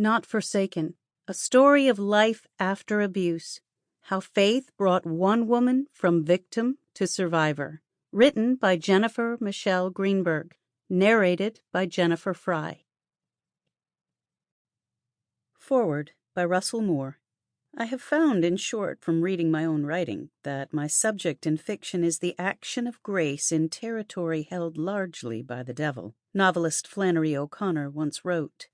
Not Forsaken, a story of life after abuse. How faith brought one woman from victim to survivor. Written by Jennifer Michelle Greenberg. Narrated by Jennifer Fry. Foreword by Russell Moore. I have found, in short, from reading my own writing, that my subject in fiction is the action of grace in territory held largely by the devil. Novelist Flannery O'Connor once wrote.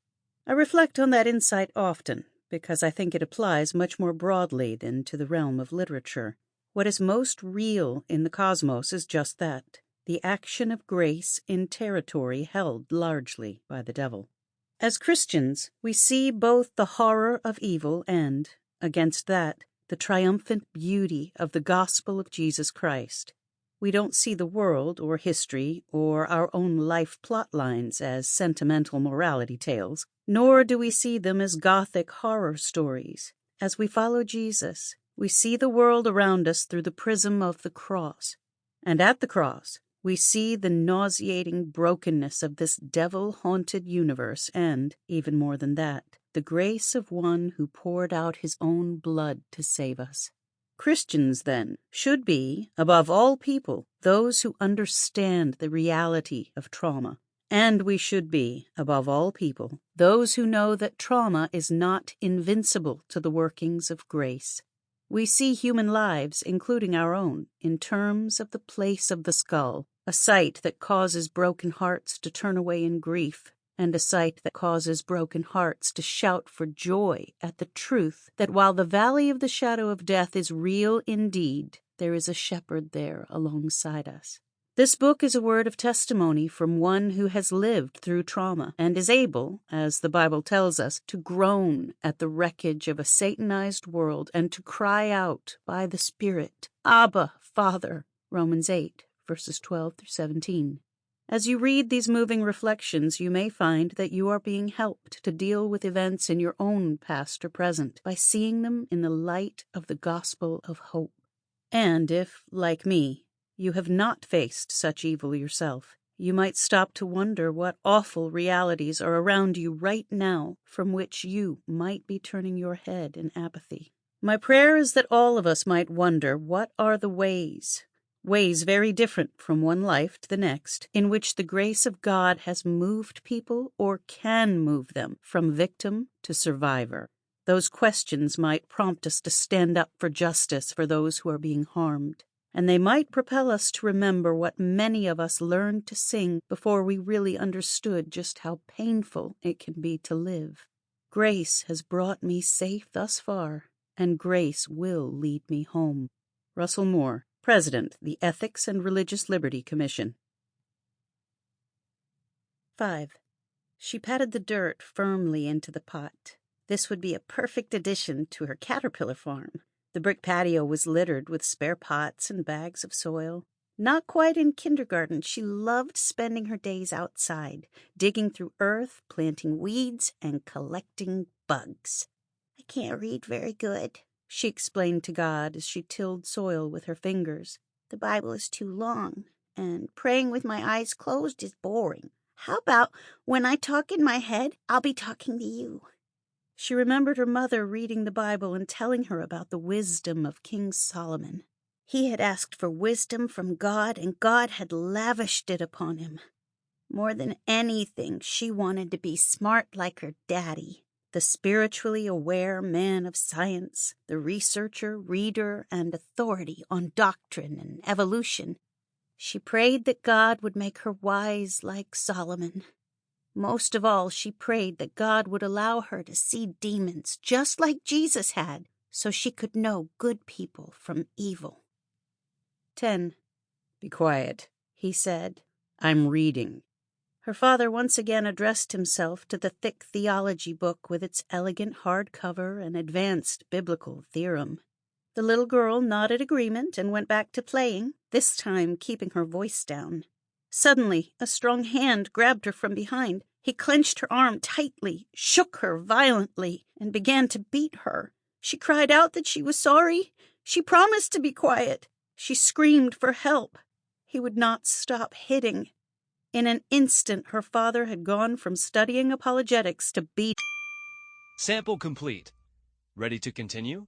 I reflect on that insight often, because I think it applies much more broadly than to the realm of literature. What is most real in the cosmos is just that, the action of grace in territory held largely by the devil. As Christians, we see both the horror of evil and, against that, the triumphant beauty of the gospel of Jesus Christ. We don't see the world or history or our own life plot lines as sentimental morality tales, nor do we see them as gothic horror stories. As we follow Jesus, we see the world around us through the prism of the cross. And at the cross, we see the nauseating brokenness of this devil-haunted universe and, even more than that, the grace of one who poured out his own blood to save us. Christians, then, should be, above all people, those who understand the reality of trauma. And we should be, above all people, those who know that trauma is not invincible to the workings of grace. We see human lives, including our own, in terms of the place of the skull, a sight that causes broken hearts to turn away in grief, and a sight that causes broken hearts to shout for joy at the truth that while the valley of the shadow of death is real indeed, there is a shepherd there alongside us. This book is a word of testimony from one who has lived through trauma and is able, as the Bible tells us, to groan at the wreckage of a Satanized world and to cry out by the Spirit, Abba, Father, Romans 8, verses 12 through 17. As you read these moving reflections, you may find that you are being helped to deal with events in your own past or present by seeing them in the light of the gospel of hope. And if, like me, you have not faced such evil yourself, you might stop to wonder what awful realities are around you right now from which you might be turning your head in apathy. My prayer is that all of us might wonder what are the ways very different from one life to the next, in which the grace of God has moved people or can move them from victim to survivor. Those questions might prompt us to stand up for justice for those who are being harmed, and they might propel us to remember what many of us learned to sing before we really understood just how painful it can be to live. Grace has brought me safe thus far, and grace will lead me home. Russell Moore, President, the Ethics and Religious Liberty Commission. 5. She patted the dirt firmly into the pot. This would be a perfect addition to her caterpillar farm. The brick patio was littered with spare pots and bags of soil. Not quite in kindergarten, she loved spending her days outside, digging through earth, planting weeds, and collecting bugs. I can't read very good, she explained to God as she tilled soil with her fingers. The Bible is too long, and praying with my eyes closed is boring. How about when I talk in my head, I'll be talking to you? She remembered her mother reading the Bible and telling her about the wisdom of King Solomon. He had asked for wisdom from God, and God had lavished it upon him. More than anything, she wanted to be smart like her daddy. The spiritually aware man of science, the researcher, reader, and authority on doctrine and evolution. She prayed that God would make her wise like Solomon. Most of all, she prayed that God would allow her to see demons just like Jesus had, so she could know good people from evil. 10. Be quiet, he said. I'm reading. Her father once again addressed himself to the thick theology book with its elegant hardcover and advanced biblical theorem. The little girl nodded agreement and went back to playing, this time keeping her voice down. Suddenly, a strong hand grabbed her from behind. He clenched her arm tightly, shook her violently, and began to beat her. She cried out that she was sorry. She promised to be quiet. She screamed for help. He would not stop hitting. In an instant, her father had gone from studying apologetics to beating. Sample complete. Ready to continue?